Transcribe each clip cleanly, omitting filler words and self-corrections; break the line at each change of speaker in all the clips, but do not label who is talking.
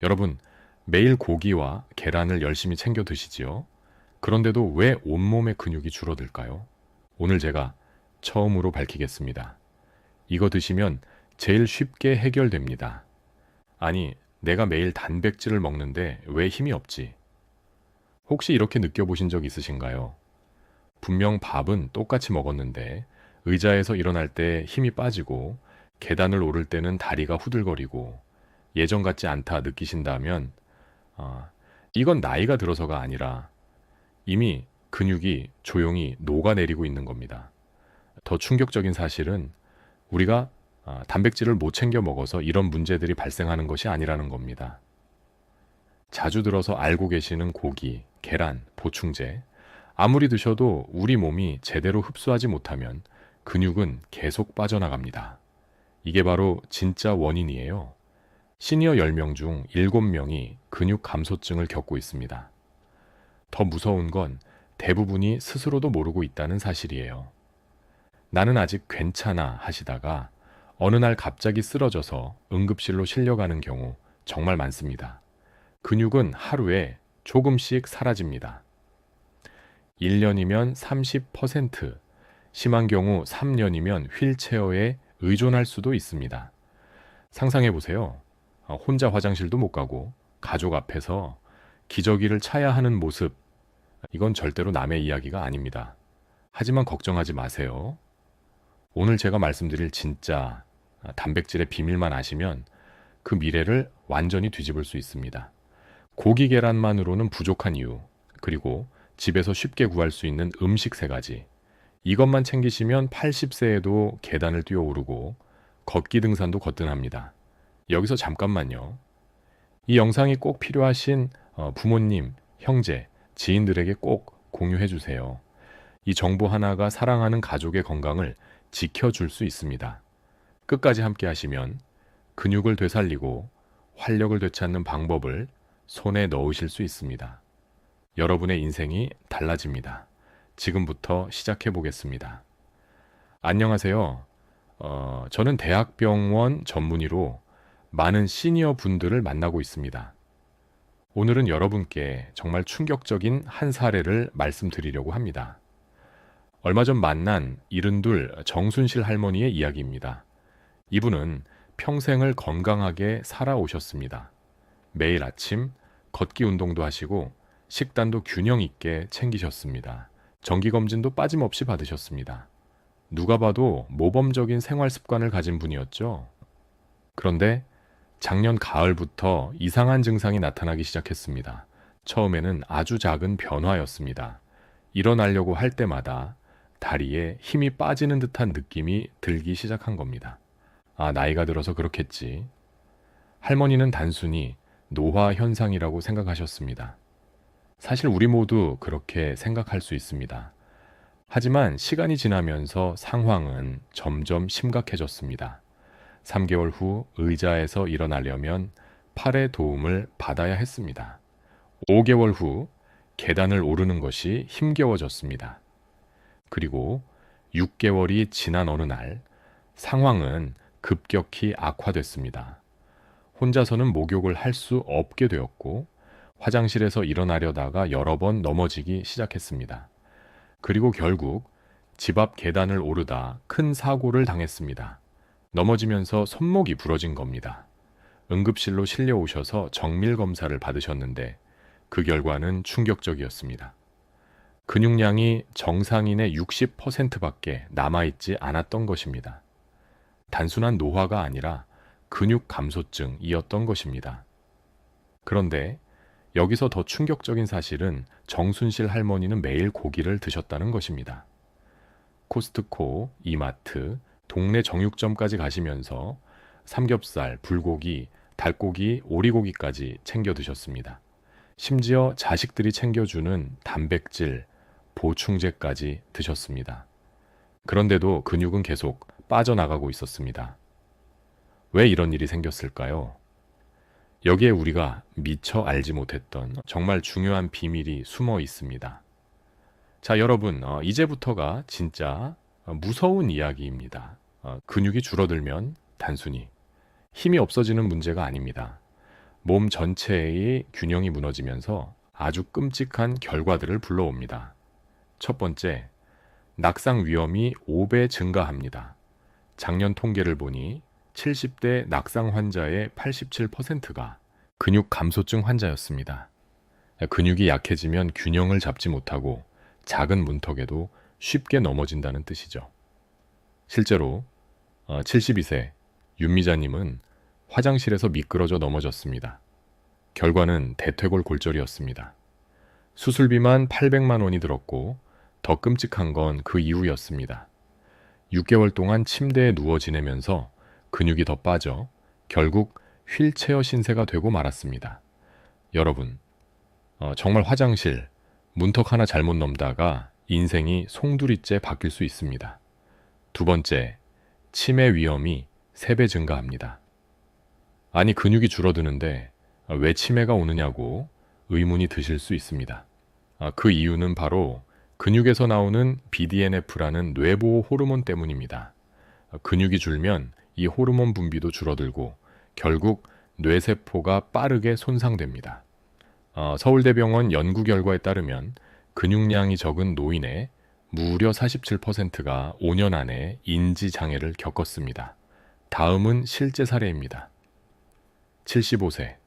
여러분, 매일 고기와 계란을 열심히 챙겨 드시지요? 그런데도 왜 온몸의 근육이 줄어들까요? 오늘 제가 처음으로 밝히겠습니다. 이거 드시면 제일 쉽게 해결됩니다. 아니, 내가 매일 단백질을 먹는데 왜 힘이 없지? 혹시 이렇게 느껴보신 적 있으신가요? 분명 밥은 똑같이 먹었는데 의자에서 일어날 때 힘이 빠지고 계단을 오를 때는 다리가 후들거리고 예전 같지 않다 느끼신다면 아, 이건 나이가 들어서가 아니라 이미 근육이 조용히 녹아내리고 있는 겁니다. 더 충격적인 사실은 우리가 단백질을 못 챙겨 먹어서 이런 문제들이 발생하는 것이 아니라는 겁니다. 자주 들어서 알고 계시는 고기, 계란, 보충제, 아무리 드셔도 우리 몸이 제대로 흡수하지 못하면 근육은 계속 빠져나갑니다. 이게 바로 진짜 원인이에요. 시니어 10명 중 7명이 근육 감소증을 겪고 있습니다. 더 무서운 건 대부분이 스스로도 모르고 있다는 사실이에요. 나는 아직 괜찮아 하시다가 어느 날 갑자기 쓰러져서 응급실로 실려가는 경우 정말 많습니다. 근육은 하루에 조금씩 사라집니다. 1년이면 30%, 심한 경우 3년이면 휠체어에 의존할 수도 있습니다. 상상해 보세요. 혼자 화장실도 못 가고 가족 앞에서 기저귀를 차야 하는 모습, 이건 절대로 남의 이야기가 아닙니다. 하지만 걱정하지 마세요. 오늘 제가 말씀드릴 진짜 단백질의 비밀만 아시면 그 미래를 완전히 뒤집을 수 있습니다. 고기 계란만으로는 부족한 이유, 그리고 집에서 쉽게 구할 수 있는 음식 3가지. 이것만 챙기시면 80세에도 계단을 뛰어오르고 걷기 등산도 거뜬합니다. 여기서 잠깐만요. 이 영상이 꼭 필요하신 부모님, 형제, 지인들에게 꼭 공유해 주세요. 이 정보 하나가 사랑하는 가족의 건강을 지켜줄 수 있습니다. 끝까지 함께 하시면 근육을 되살리고 활력을 되찾는 방법을 손에 넣으실 수 있습니다. 여러분의 인생이 달라집니다. 지금부터 시작해 보겠습니다. 안녕하세요. 저는 대학병원 전문의로 많은 시니어 분들을 만나고 있습니다. 오늘은 여러분께 정말 충격적인 한 사례를 말씀드리려고 합니다. 얼마 전 만난 72 정순실 할머니의 이야기입니다. 이분은 평생을 건강하게 살아오셨습니다. 매일 아침 걷기 운동도 하시고 식단도 균형 있게 챙기셨습니다. 정기검진도 빠짐없이 받으셨습니다. 누가 봐도 모범적인 생활 습관을 가진 분이었죠. 그런데 작년 가을부터 이상한 증상이 나타나기 시작했습니다. 처음에는 아주 작은 변화였습니다. 일어나려고 할 때마다 다리에 힘이 빠지는 듯한 느낌이 들기 시작한 겁니다. 아, 나이가 들어서 그렇겠지. 할머니는 단순히 노화 현상이라고 생각하셨습니다. 사실 우리 모두 그렇게 생각할 수 있습니다. 하지만 시간이 지나면서 상황은 점점 심각해졌습니다. 3개월 후 의자에서 일어나려면 팔의 도움을 받아야 했습니다. 5개월 후 계단을 오르는 것이 힘겨워졌습니다. 그리고 6개월이 지난 어느 날 상황은 급격히 악화됐습니다. 혼자서는 목욕을 할 수 없게 되었고 화장실에서 일어나려다가 여러 번 넘어지기 시작했습니다. 그리고 결국 집 앞 계단을 오르다 큰 사고를 당했습니다. 넘어지면서 손목이 부러진 겁니다. 응급실로 실려오셔서 정밀 검사를 받으셨는데 그 결과는 충격적이었습니다. 근육량이 정상인의 60%밖에 남아있지 않았던 것입니다. 단순한 노화가 아니라 근육 감소증이었던 것입니다. 그런데 여기서 더 충격적인 사실은 정순실 할머니는 매일 고기를 드셨다는 것입니다. 코스트코, 이마트, 동네 정육점까지 가시면서 삼겹살, 불고기, 닭고기, 오리고기까지 챙겨 드셨습니다. 심지어 자식들이 챙겨주는 단백질, 보충제까지 드셨습니다. 그런데도 근육은 계속 빠져나가고 있었습니다. 왜 이런 일이 생겼을까요? 여기에 우리가 미처 알지 못했던 정말 중요한 비밀이 숨어 있습니다. 자, 여러분, 이제부터가 진짜 무서운 이야기입니다. 근육이 줄어들면 단순히 힘이 없어지는 문제가 아닙니다. 몸 전체의 균형이 무너지면서 아주 끔찍한 결과들을 불러옵니다. 첫 번째, 낙상 위험이 5배 증가합니다. 작년 통계를 보니 70대 낙상 환자의 87%가 근육 감소증 환자였습니다. 근육이 약해지면 균형을 잡지 못하고 작은 문턱에도 쉽게 넘어진다는 뜻이죠. 실제로 72세 윤미자님은 화장실에서 미끄러져 넘어졌습니다. 결과는 대퇴골 골절이었습니다. 수술비만 800만 원이 들었고 더 끔찍한 건 그 이후였습니다. 6개월 동안 침대에 누워 지내면서 근육이 더 빠져 결국 휠체어 신세가 되고 말았습니다. 여러분, 정말 화장실, 문턱 하나 잘못 넘다가 인생이 송두리째 바뀔 수 있습니다. 두 번째, 치매 위험이 3배 증가합니다. 아니, 근육이 줄어드는데 왜 치매가 오느냐고 의문이 드실 수 있습니다. 그 이유는 바로 근육에서 나오는 BDNF라는 뇌보호 호르몬 때문입니다. 근육이 줄면 이 호르몬 분비도 줄어들고 결국 뇌세포가 빠르게 손상됩니다. 서울대병원 연구 결과에 따르면 근육량이 적은 노인의 무려 47%가 5년 안에 인지장애를 겪었습니다. 다음은 실제 사례입니다. 75세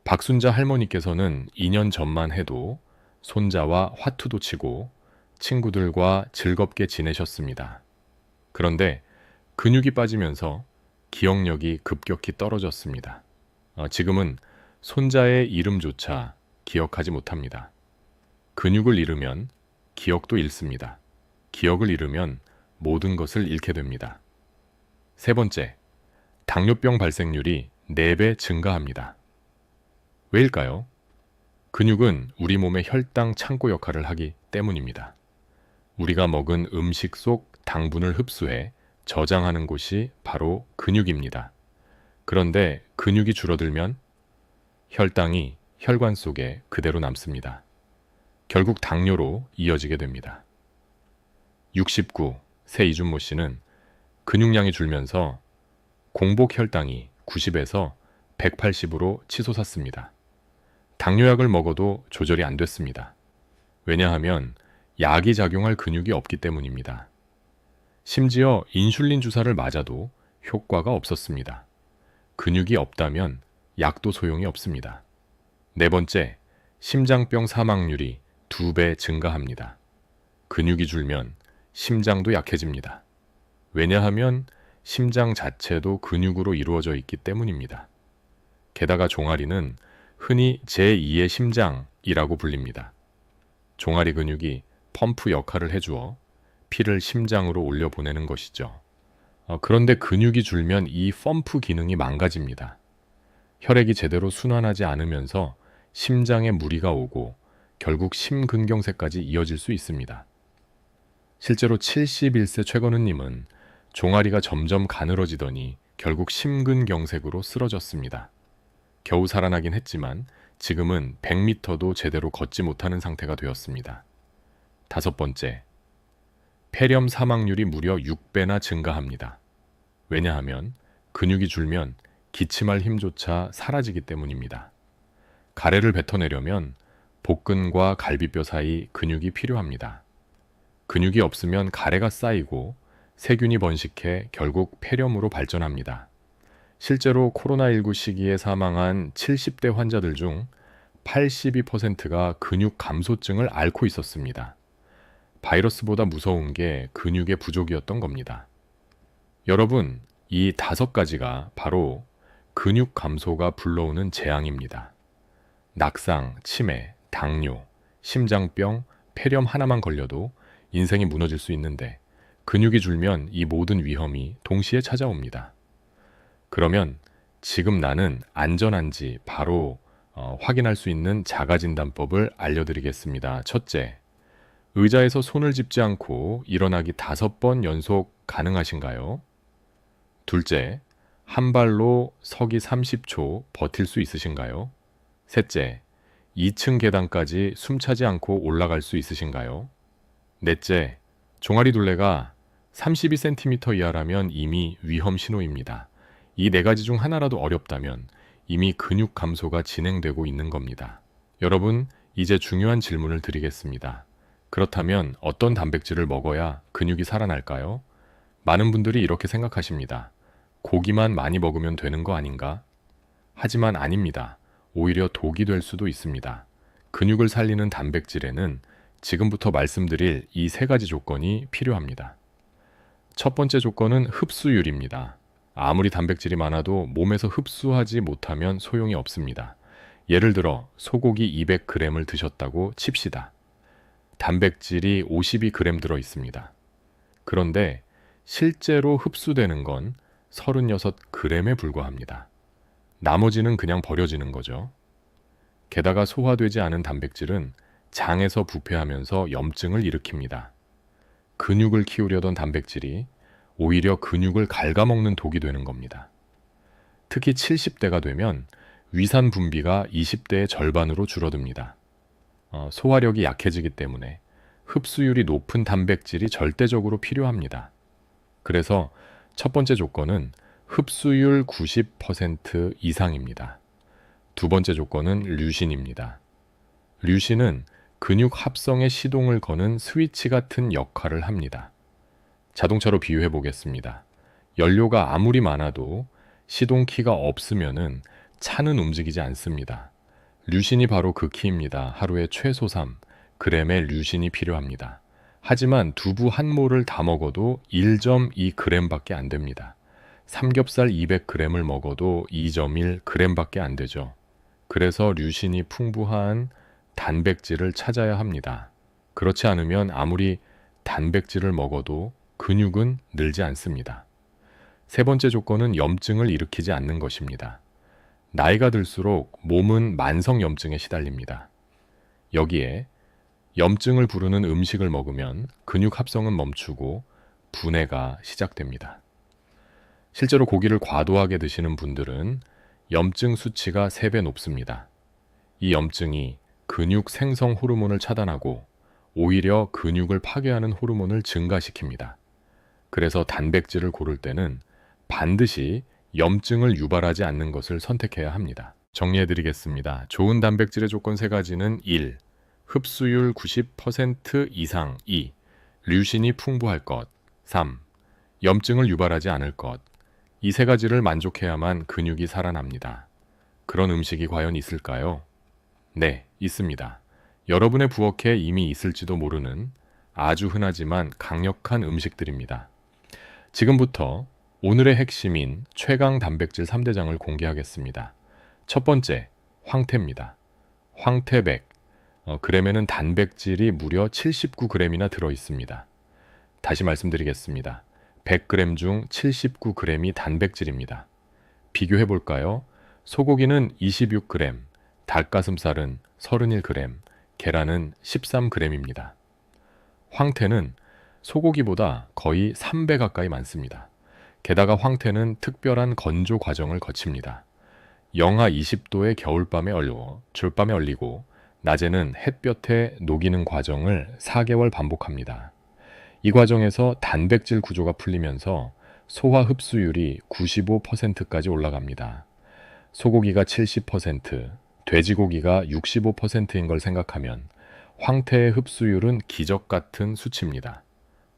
박순자 할머니께서는 2년 전만 해도 손자와 화투도 치고 친구들과 즐겁게 지내셨습니다. 그런데 근육이 빠지면서 기억력이 급격히 떨어졌습니다. 지금은 손자의 이름조차 기억하지 못합니다. 근육을 잃으면 기억도 잃습니다. 기억을 잃으면 모든 것을 잃게 됩니다. 세 번째, 당뇨병 발생률이 4배 증가합니다. 왜일까요? 근육은 우리 몸의 혈당 창고 역할을 하기 때문입니다. 우리가 먹은 음식 속 당분을 흡수해 저장하는 곳이 바로 근육입니다. 그런데 근육이 줄어들면 혈당이 혈관 속에 그대로 남습니다. 결국 당뇨로 이어지게 됩니다. 69세 이준모 씨는 근육량이 줄면서 공복 혈당이 90에서 180으로 치솟았습니다. 당뇨약을 먹어도 조절이 안 됐습니다. 왜냐하면 약이 작용할 근육이 없기 때문입니다. 심지어 인슐린 주사를 맞아도 효과가 없었습니다. 근육이 없다면 약도 소용이 없습니다. 네 번째, 심장병 사망률이 2배 증가합니다. 근육이 줄면 심장도 약해집니다. 왜냐하면 심장 자체도 근육으로 이루어져 있기 때문입니다. 게다가 종아리는 흔히 제2의 심장이라고 불립니다. 종아리 근육이 펌프 역할을 해주어 피를 심장으로 올려보내는 것이죠. 그런데 근육이 줄면 이 펌프 기능이 망가집니다. 혈액이 제대로 순환하지 않으면서 심장에 무리가 오고 결국 심근경색까지 이어질 수 있습니다. 실제로 71세 최건우님은 종아리가 점점 가늘어지더니 결국 심근경색으로 쓰러졌습니다. 겨우 살아나긴 했지만 지금은 100m도 제대로 걷지 못하는 상태가 되었습니다. 다섯 번째, 폐렴 사망률이 무려 6배나 증가합니다. 왜냐하면 근육이 줄면 기침할 힘조차 사라지기 때문입니다. 가래를 뱉어내려면 복근과 갈비뼈 사이 근육이 필요합니다. 근육이 없으면 가래가 쌓이고 세균이 번식해 결국 폐렴으로 발전합니다. 실제로 코로나19 시기에 사망한 70대 환자들 중 82%가 근육 감소증을 앓고 있었습니다. 바이러스보다 무서운 게 근육의 부족이었던 겁니다. 여러분, 이 5가지가 바로 근육 감소가 불러오는 재앙입니다. 낙상, 치매, 당뇨, 심장병, 폐렴 하나만 걸려도 인생이 무너질 수 있는데 근육이 줄면 이 모든 위험이 동시에 찾아옵니다. 그러면 지금 나는 안전한지 바로 확인할 수 있는 자가진단법을 알려드리겠습니다. 첫째, 의자에서 손을 짚지 않고 일어나기 5번 연속 가능하신가요? 둘째, 한 발로 서기 30초 버틸 수 있으신가요? 셋째, 2층 계단까지 숨차지 않고 올라갈 수 있으신가요? 넷째, 종아리 둘레가 32cm 이하라면 이미 위험 신호입니다. 이 4가지 중 하나라도 어렵다면 이미 근육 감소가 진행되고 있는 겁니다. 여러분, 이제 중요한 질문을 드리겠습니다. 그렇다면 어떤 단백질을 먹어야 근육이 살아날까요? 많은 분들이 이렇게 생각하십니다. 고기만 많이 먹으면 되는 거 아닌가? 하지만 아닙니다. 오히려 독이 될 수도 있습니다. 근육을 살리는 단백질에는 지금부터 말씀드릴 이 세 가지 조건이 필요합니다. 첫 번째 조건은 흡수율입니다. 아무리 단백질이 많아도 몸에서 흡수하지 못하면 소용이 없습니다. 예를 들어 소고기 200g을 드셨다고 칩시다. 단백질이 52g 들어 있습니다. 그런데 실제로 흡수되는 건 36g에 불과합니다. 나머지는 그냥 버려지는 거죠. 게다가 소화되지 않은 단백질은 장에서 부패하면서 염증을 일으킵니다. 근육을 키우려던 단백질이 오히려 근육을 갉아먹는 독이 되는 겁니다. 특히 70대가 되면 위산 분비가 20대의 절반으로 줄어듭니다. 소화력이 약해지기 때문에 흡수율이 높은 단백질이 절대적으로 필요합니다. 그래서 첫 번째 조건은 흡수율 90% 이상입니다. 두 번째 조건은 류신입니다. 류신은 근육 합성의 시동을 거는 스위치 같은 역할을 합니다. 자동차로 비유해 보겠습니다. 연료가 아무리 많아도 시동키가 없으면은 차는 움직이지 않습니다. 류신이 바로 그 키입니다. 하루에 최소 3g의 류신이 필요합니다. 하지만 두부 한 모를 다 먹어도 1.2g 밖에 안 됩니다. 삼겹살 200g을 먹어도 2.1g 밖에 안 되죠. 그래서 류신이 풍부한 단백질을 찾아야 합니다. 그렇지 않으면 아무리 단백질을 먹어도 근육은 늘지 않습니다. 세 번째 조건은 염증을 일으키지 않는 것입니다. 나이가 들수록 몸은 만성염증에 시달립니다. 여기에 염증을 부르는 음식을 먹으면 근육 합성은 멈추고 분해가 시작됩니다. 실제로 고기를 과도하게 드시는 분들은 염증 수치가 3배 높습니다. 이 염증이 근육 생성 호르몬을 차단하고 오히려 근육을 파괴하는 호르몬을 증가시킵니다. 그래서 단백질을 고를 때는 반드시 염증을 유발하지 않는 것을 선택해야 합니다. 정리해드리겠습니다. 좋은 단백질의 조건 3가지는 1. 흡수율 90% 이상 2. 류신이 풍부할 것 3. 염증을 유발하지 않을 것 이 3가지를 만족해야만 근육이 살아납니다. 그런 음식이 과연 있을까요? 네, 있습니다. 여러분의 부엌에 이미 있을지도 모르는 아주 흔하지만 강력한 음식들입니다. 지금부터 오늘의 핵심인 최강 단백질 3대장을 공개하겠습니다. 첫 번째, 황태입니다. 황태 100. g에는 단백질이 무려 79g이나 들어 있습니다. 다시 말씀드리겠습니다. 100g 중 79g이 단백질입니다. 비교해 볼까요? 소고기는 26g, 닭가슴살은 31g, 계란은 13g입니다. 황태는 소고기보다 거의 3배 가까이 많습니다. 게다가 황태는 특별한 건조 과정을 거칩니다. 영하 20도의 겨울밤에 얼리고 낮에는 햇볕에 녹이는 과정을 4개월 반복합니다. 이 과정에서 단백질 구조가 풀리면서 소화 흡수율이 95%까지 올라갑니다. 소고기가 70%, 돼지고기가 65%인 걸 생각하면 황태의 흡수율은 기적 같은 수치입니다.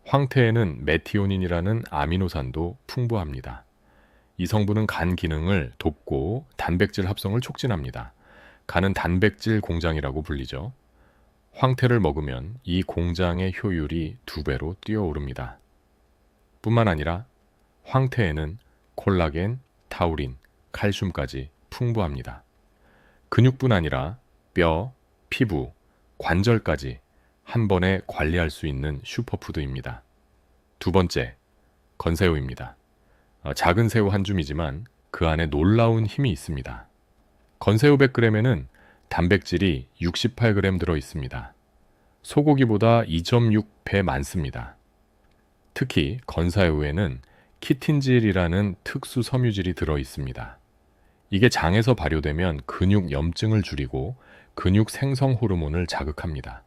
황태에는 메티오닌이라는 아미노산도 풍부합니다. 이 성분은 간 기능을 돕고 단백질 합성을 촉진합니다. 간은 단백질 공장이라고 불리죠. 황태를 먹으면 이 공장의 효율이 2배로 뛰어오릅니다. 뿐만 아니라 황태에는 콜라겐, 타우린, 칼슘까지 풍부합니다. 근육뿐 아니라 뼈, 피부, 관절까지 한 번에 관리할 수 있는 슈퍼푸드입니다. 두 번째, 건새우입니다. 작은 새우 한 줌이지만 그 안에 놀라운 힘이 있습니다. 건새우 100g에는 단백질이 68g 들어 있습니다. 소고기보다 2.6배 많습니다. 특히 건새우에는 키틴질이라는 특수 섬유질이 들어 있습니다. 이게 장에서 발효되면 근육 염증을 줄이고 근육 생성 호르몬을 자극합니다.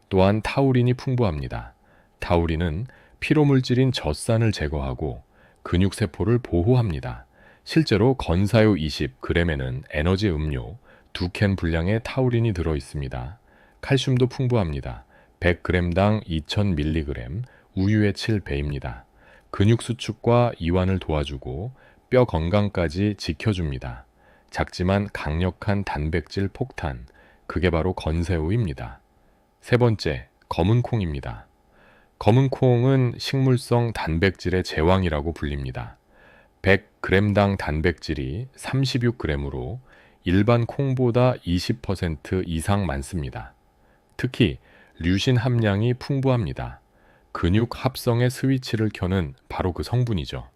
또한 타우린이 풍부합니다. 타우린은 피로물질인 젖산을 제거하고 근육세포를 보호합니다. 실제로 건사요 20g에는 에너지 음료 2캔 분량의 타우린이 들어 있습니다. 칼슘도 풍부합니다. 100g당 2000mg, 우유의 7배입니다. 근육 수축과 이완을 도와주고 뼈 건강까지 지켜줍니다. 작지만 강력한 단백질 폭탄, 그게 바로 건새우입니다. 세 번째, 검은 콩입니다. 검은 콩은 식물성 단백질의 제왕이라고 불립니다. 100g당 단백질이 36g으로 일반 콩보다 20% 이상 많습니다. 특히 류신 함량이 풍부합니다. 근육 합성의 스위치를 켜는 바로 그 성분이죠.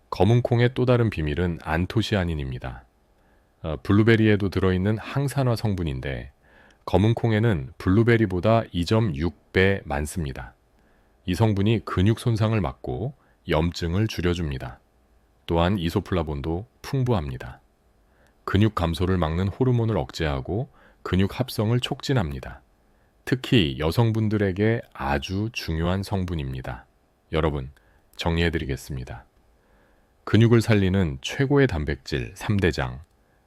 검은 콩의 또 다른 비밀은 안토시아닌입니다. 블루베리에도 들어있는 항산화 성분인데 검은 콩에는 블루베리보다 2.6배 많습니다. 이 성분이 근육 손상을 막고 염증을 줄여줍니다. 또한 이소플라본도 풍부합니다. 근육 감소를 막는 호르몬을 억제하고 근육 합성을 촉진합니다. 특히 여성분들에게 아주 중요한 성분입니다. 여러분, 정리해드리겠습니다. 근육을 살리는 최고의 단백질 3대장,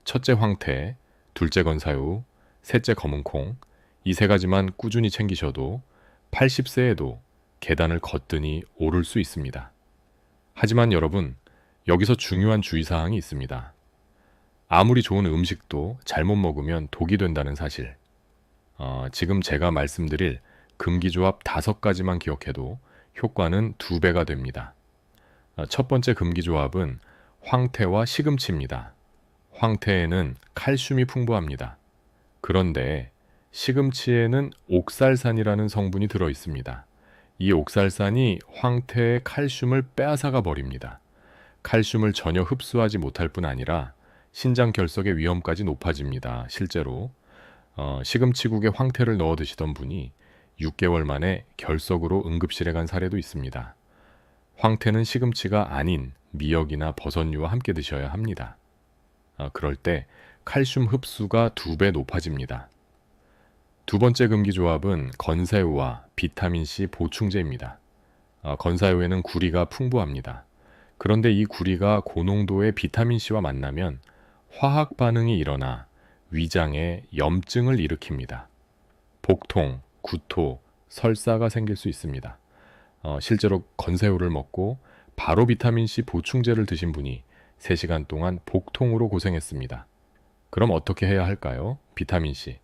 첫째 황태, 둘째 건사유, 셋째 검은콩, 이 세 가지만 꾸준히 챙기셔도 80세에도 계단을 거뜬히 오를 수 있습니다. 하지만 여러분, 여기서 중요한 주의사항이 있습니다. 아무리 좋은 음식도 잘못 먹으면 독이 된다는 사실. 지금 제가 말씀드릴 금기조합 5가지만 기억해도 효과는 2배가 됩니다. 첫 번째 금기조합은 황태와 시금치입니다. 황태에는 칼슘이 풍부합니다. 그런데 시금치에는 옥살산이라는 성분이 들어 있습니다. 이 옥살산이 황태의 칼슘을 빼앗아가 버립니다. 칼슘을 전혀 흡수하지 못할 뿐 아니라 신장 결석의 위험까지 높아집니다. 실제로 시금치국에 황태를 넣어 드시던 분이 6개월 만에 결석으로 응급실에 간 사례도 있습니다. 황태는 시금치가 아닌 미역이나 버섯류와 함께 드셔야 합니다. 그럴 때 칼슘 흡수가 2배 높아집니다. 두 번째 금기조합은 건새우와 비타민C 보충제입니다. 건새우에는 구리가 풍부합니다. 그런데 이 구리가 고농도의 비타민C와 만나면 화학 반응이 일어나 위장에 염증을 일으킵니다. 복통, 구토, 설사가 생길 수 있습니다. 실제로 건새우를 먹고 바로 비타민C 보충제를 드신 분이 3시간 동안 복통으로 고생했습니다. 그럼 어떻게 해야 할까요? 비타민C.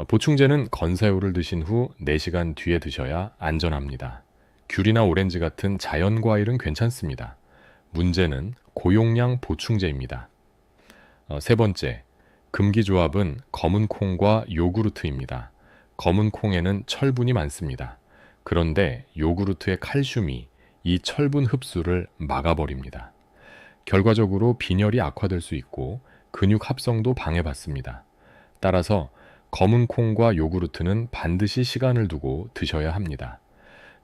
보충제는 건새우를 드신 후 4시간 뒤에 드셔야 안전합니다. 귤이나 오렌지 같은 자연 과일은 괜찮습니다. 문제는 고용량 보충제입니다. 세 번째, 금기조합은 검은 콩과 요구르트입니다. 검은 콩에는 철분이 많습니다. 그런데 요구르트의 칼슘이 이 철분 흡수를 막아버립니다. 결과적으로 빈혈이 악화될 수 있고 근육 합성도 방해받습니다. 따라서 검은 콩과 요구르트는 반드시 시간을 두고 드셔야 합니다.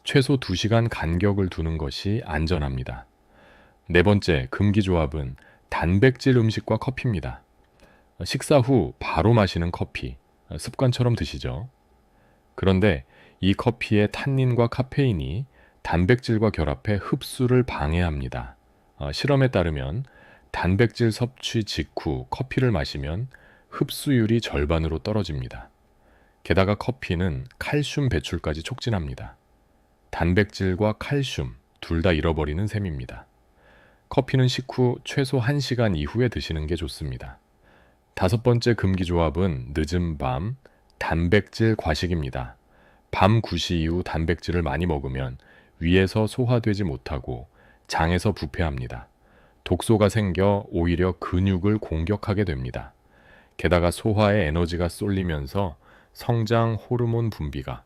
최소 2시간 간격을 두는 것이 안전합니다. 네 번째, 금기조합은 단백질 음식과 커피입니다. 식사 후 바로 마시는 커피, 습관처럼 드시죠. 그런데 이 커피의 탄닌과 카페인이 단백질과 결합해 흡수를 방해합니다. 실험에 따르면 단백질 섭취 직후 커피를 마시면 흡수율이 절반으로 떨어집니다. 게다가 커피는 칼슘 배출까지 촉진합니다. 단백질과 칼슘 둘 다 잃어버리는 셈입니다. 커피는 식후 최소 1시간 이후에 드시는 게 좋습니다. 5번째 금기조합은 늦은 밤 단백질 과식입니다. 밤 9시 이후 단백질을 많이 먹으면 위에서 소화되지 못하고 장에서 부패합니다. 독소가 생겨 오히려 근육을 공격하게 됩니다. 게다가 소화에 에너지가 쏠리면서 성장 호르몬 분비가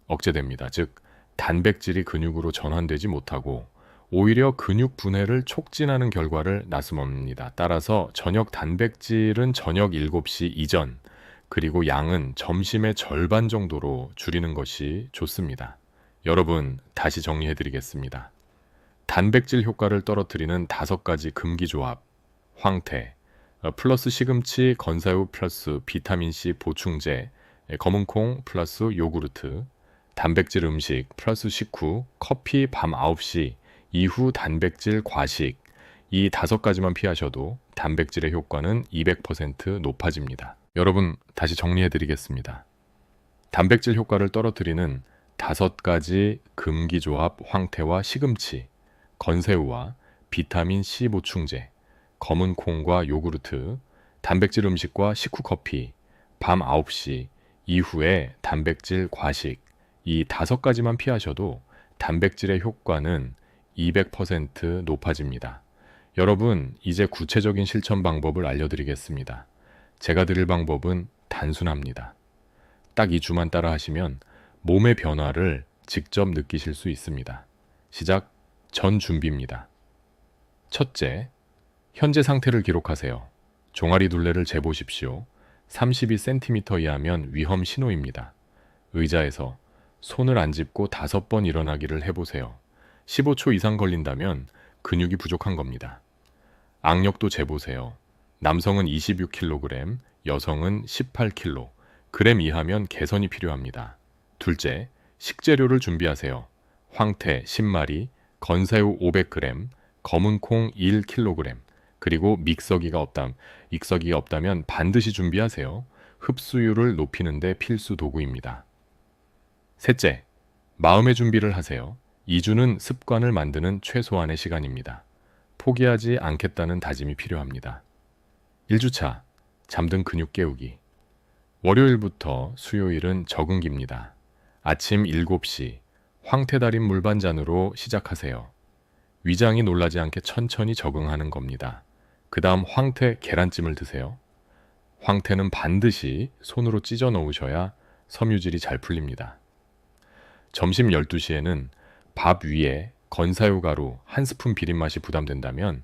억제됩니다. 즉, 단백질이 근육으로 전환되지 못하고 오히려 근육 분해를 촉진하는 결과를 나타냅니다. 따라서 저녁 단백질은 저녁 7시 이전, 그리고 양은 점심의 절반 정도로 줄이는 것이 좋습니다. 여러분, 다시 정리해드리겠습니다. 단백질 효과를 떨어뜨리는 5가지 금기조합, 황태, 플러스 시금치, 건새우 플러스 비타민C 보충제, 검은콩 플러스 요구르트, 단백질 음식 플러스 식후, 커피 밤 9시 이후 단백질 과식, 이 5가지만 피하셔도 단백질의 효과는 200% 높아집니다. 여러분, 다시 정리해 드리겠습니다. 단백질 효과를 떨어뜨리는 5가지 금기조합 황태와 시금치, 건새우와 비타민 C 보충제, 검은 콩과 요구르트, 단백질 음식과 식후 커피, 밤 9시 이후에 단백질 과식, 이 5가지만 피하셔도 단백질의 효과는 200% 높아집니다. 여러분, 이제 구체적인 실천 방법을 알려드리겠습니다. 제가 드릴 방법은 단순합니다. 딱 2주만 따라 하시면 몸의 변화를 직접 느끼실 수 있습니다. 시작 전 준비입니다. 첫째, 현재 상태를 기록하세요. 종아리 둘레를 재보십시오. 32cm 이하면 위험 신호입니다. 의자에서 손을 안 짚고 5번 일어나기를 해보세요. 15초 이상 걸린다면 근육이 부족한 겁니다. 악력도 재보세요. 남성은 26kg, 여성은 18kg, 그램 이하면 개선이 필요합니다. 둘째, 식재료를 준비하세요. 황태 10마리, 건새우 500g, 검은 콩 1kg, 그리고 익서기가 없다면 반드시 준비하세요. 흡수율을 높이는 데 필수 도구입니다. 셋째, 마음의 준비를 하세요. 2주는 습관을 만드는 최소한의 시간입니다. 포기하지 않겠다는 다짐이 필요합니다. 1주차, 잠든 근육 깨우기. 월요일부터 수요일은 적응기입니다. 아침 7시, 황태 달인 물 반 잔으로 시작하세요. 위장이 놀라지 않게 천천히 적응하는 겁니다. 그 다음 황태 계란찜을 드세요. 황태는 반드시 손으로 찢어 넣으셔야 섬유질이 잘 풀립니다. 점심 12시에는 밥 위에 건사유 가루 1스푼 비린맛이 부담된다면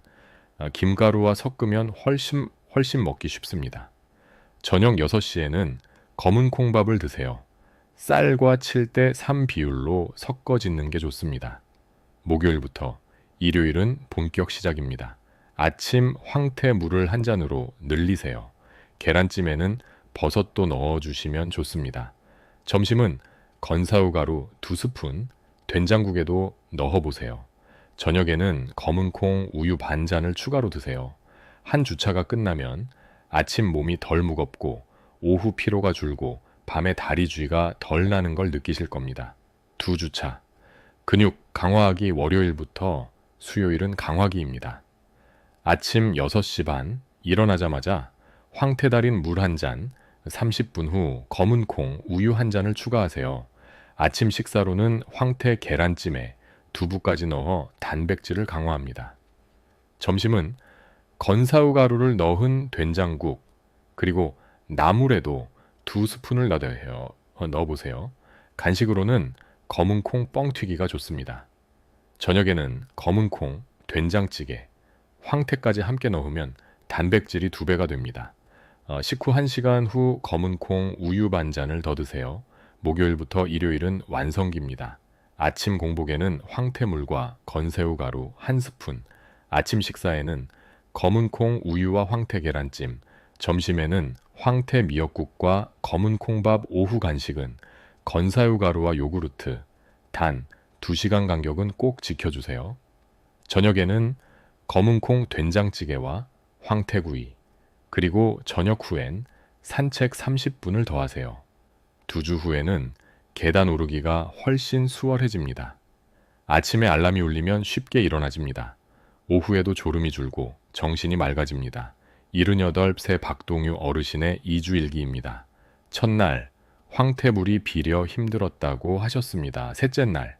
김가루와 섞으면 훨씬 먹기 쉽습니다. 저녁 6시에는 검은 콩밥을 드세요. 쌀과 7대 3 비율로 섞어 짓는 게 좋습니다. 목요일부터 일요일은 본격 시작입니다. 아침 황태 물을 한 잔으로 늘리세요. 계란찜에는 버섯도 넣어주시면 좋습니다. 점심은 건사우 가루 2스푼, 된장국에도 넣어보세요. 저녁에는 검은 콩 우유 반잔을 추가로 드세요. 한 주차가 끝나면 아침 몸이 덜 무겁고 오후 피로가 줄고 밤에 다리 쥐가 덜 나는 걸 느끼실 겁니다. 2주차, 근육 강화하기 월요일부터 수요일은 강화기입니다. 아침 6시 반 일어나자마자 황태 달인 물 한 잔, 30분 후 검은 콩 우유 한 잔을 추가하세요. 아침 식사로는 황태 계란찜에 두부까지 넣어 단백질을 강화합니다. 점심은 건사우 가루를 넣은 된장국, 그리고 나물에도 2스푼을 넣어보세요. 간식으로는 검은 콩 뻥튀기가 좋습니다. 저녁에는 검은 콩, 된장찌개, 황태까지 함께 넣으면 단백질이 2배가 됩니다. 식후 1시간 후 검은 콩 우유 반잔을 더 드세요. 목요일부터 일요일은 완성기입니다. 아침 공복에는 황태물과 건새우 가루 1스푼, 아침 식사에는 검은 콩 우유와 황태 계란찜, 점심에는 황태 미역국과 검은 콩밥, 오후 간식은 건사유 가루와 요구르트, 단 2시간 간격은 꼭 지켜주세요. 저녁에는 검은 콩 된장찌개와 황태구이, 그리고 저녁 후엔 산책 30분을 더하세요. 2주 후에는 계단 오르기가 훨씬 수월해집니다. 아침에 알람이 울리면 쉽게 일어나집니다. 오후에도 졸음이 줄고 정신이 맑아집니다. 78세 박동유 어르신의 2주 일기입니다. 첫날, 황태물이 비려 힘들었다고 하셨습니다. 셋째 날,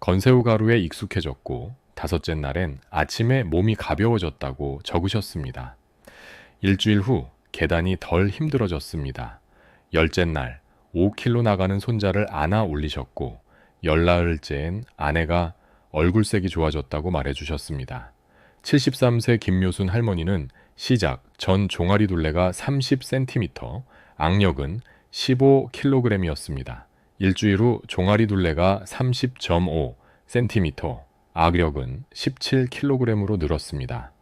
건새우 가루에 익숙해졌고, 5째 날엔 아침에 몸이 가벼워졌다고 적으셨습니다. 일주일 후 계단이 덜 힘들어졌습니다. 10째 날, 5kg 나가는 손자를 안아 올리셨고, 10나흘째엔 아내가 얼굴색이 좋아졌다고 말해주셨습니다. 73세 김묘순 할머니는 시작 전 종아리 둘레가 30cm, 악력은 15kg이었습니다. 일주일 후 종아리 둘레가 30.5cm, 악력은 17kg으로 늘었습니다.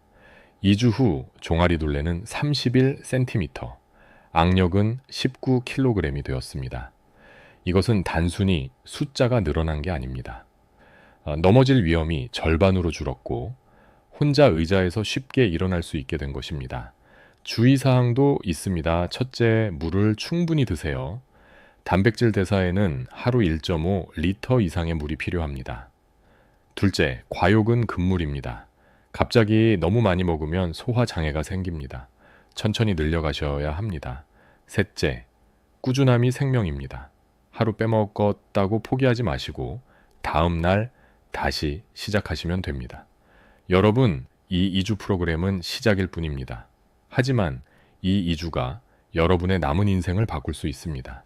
2주 후 종아리 둘레는 31cm, 악력은 19kg이 되었습니다. 이것은 단순히 숫자가 늘어난 게 아닙니다. 넘어질 위험이 절반으로 줄었고 혼자 의자에서 쉽게 일어날 수 있게 된 것입니다. 주의사항도 있습니다. 첫째, 물을 충분히 드세요. 단백질 대사에는 하루 1.5리터 이상의 물이 필요합니다. 둘째, 과욕은 금물입니다. 갑자기 너무 많이 먹으면 소화 장애가 생깁니다. 천천히 늘려가셔야 합니다. 셋째, 꾸준함이 생명입니다. 하루 빼먹었다고 포기하지 마시고 다음 날 다시 시작하시면 됩니다. 여러분, 이 2주 프로그램은 시작일 뿐입니다. 하지만 이 2주가 여러분의 남은 인생을 바꿀 수 있습니다.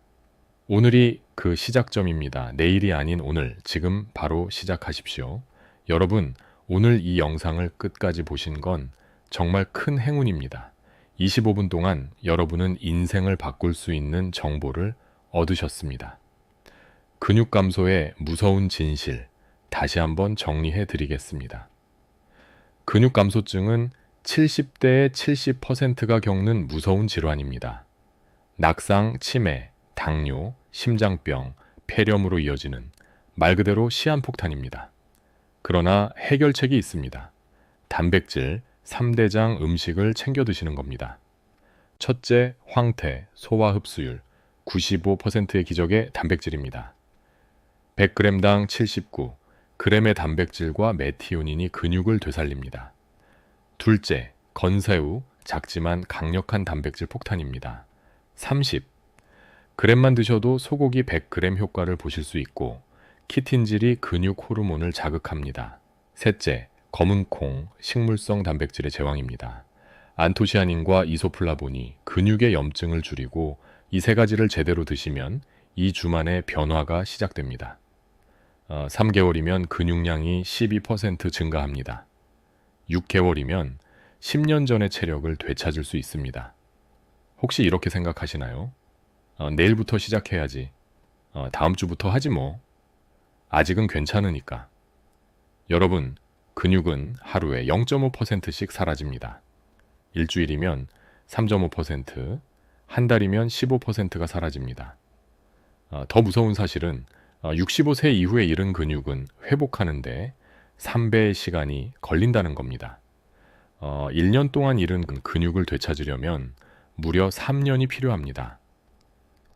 오늘이 그 시작점입니다. 내일이 아닌 오늘, 지금 바로 시작하십시오. 여러분, 오늘 이 영상을 끝까지 보신 건 정말 큰 행운입니다. 25분 동안 여러분은 인생을 바꿀 수 있는 정보를 얻으셨습니다. 근육 감소의 무서운 진실, 다시 한번 정리해 드리겠습니다. 근육 감소증은 70대의 70%가 겪는 무서운 질환입니다. 낙상, 치매, 당뇨, 심장병, 폐렴으로 이어지는 말 그대로 시한폭탄입니다. 그러나 해결책이 있습니다. 단백질 3대장 음식을 챙겨 드시는 겁니다. 첫째, 황태, 소화 흡수율 95%의 기적의 단백질입니다. 100g당 79, g의 단백질과 메티오닌이 근육을 되살립니다. 둘째, 건새우, 작지만 강력한 단백질 폭탄입니다. 30, g만 드셔도 소고기 100g 효과를 보실 수 있고 키틴질이 근육 호르몬을 자극합니다. 셋째, 검은콩, 식물성 단백질의 제왕입니다. 안토시아닌과 이소플라본이 근육의 염증을 줄이고 이 세 가지를 제대로 드시면 2주 만에 변화가 시작됩니다. 3개월이면 근육량이 12% 증가합니다. 6개월이면 10년 전의 체력을 되찾을 수 있습니다. 혹시 이렇게 생각하시나요? 내일부터 시작해야지. 다음 주부터 하지 뭐. 아직은 괜찮으니까. 여러분, 근육은 하루에 0.5%씩 사라집니다. 일주일이면 3.5%, 한 달이면 15%가 사라집니다. 더 무서운 사실은 65세 이후에 잃은 근육은 회복하는데 3배의 시간이 걸린다는 겁니다. 1년 동안 잃은 근육을 되찾으려면 무려 3년이 필요합니다.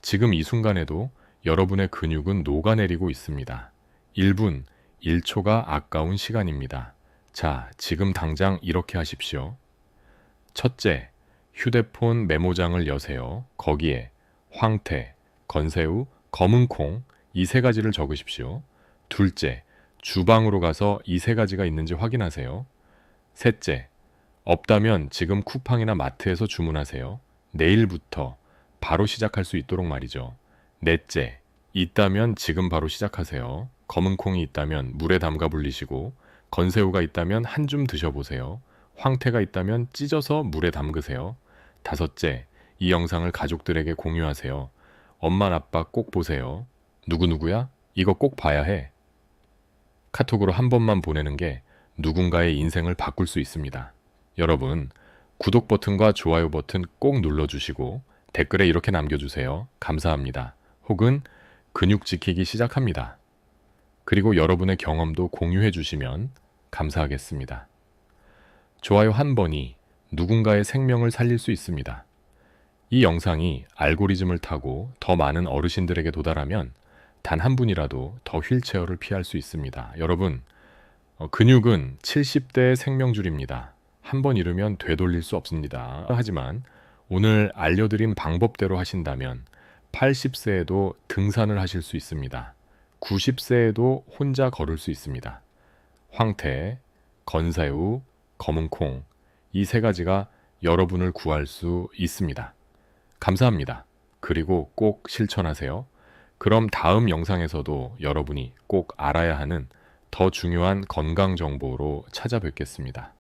지금 이 순간에도 여러분의 근육은 녹아내리고 있습니다. 1분, 1초가 아까운 시간입니다. 자, 지금 당장 이렇게 하십시오. 첫째, 휴대폰 메모장을 여세요. 거기에 황태, 건새우, 검은콩 이 세 가지를 적으십시오. 둘째, 주방으로 가서 이 세 가지가 있는지 확인하세요. 셋째, 없다면 지금 쿠팡이나 마트에서 주문하세요. 내일부터 바로 시작할 수 있도록 말이죠. 넷째, 있다면 지금 바로 시작하세요. 검은콩이 있다면 물에 담가 불리시고 건새우가 있다면 한 줌 드셔보세요. 황태가 있다면 찢어서 물에 담그세요. 다섯째, 이 영상을 가족들에게 공유하세요. 엄마, 아빠 꼭 보세요. 누구누구야? 이거 꼭 봐야 해. 카톡으로 한 번만 보내는 게 누군가의 인생을 바꿀 수 있습니다. 여러분, 구독 버튼과 좋아요 버튼 꼭 눌러주시고 댓글에 이렇게 남겨주세요. 감사합니다. 혹은 근육 지키기 시작합니다. 그리고 여러분의 경험도 공유해 주시면 감사하겠습니다. 좋아요 한 번이 누군가의 생명을 살릴 수 있습니다. 이 영상이 알고리즘을 타고 더 많은 어르신들에게 도달하면 단 한 분이라도 더 휠체어를 피할 수 있습니다. 여러분, 근육은 70대의 생명줄입니다. 한 번 잃으면 되돌릴 수 없습니다. 하지만 오늘 알려드린 방법대로 하신다면 80세에도 등산을 하실 수 있습니다. 90세에도 혼자 걸을 수 있습니다. 황태, 건새우, 검은콩 이 세 가지가 여러분을 구할 수 있습니다. 감사합니다. 그리고 꼭 실천하세요. 그럼 다음 영상에서도 여러분이 꼭 알아야 하는 더 중요한 건강 정보로 찾아뵙겠습니다.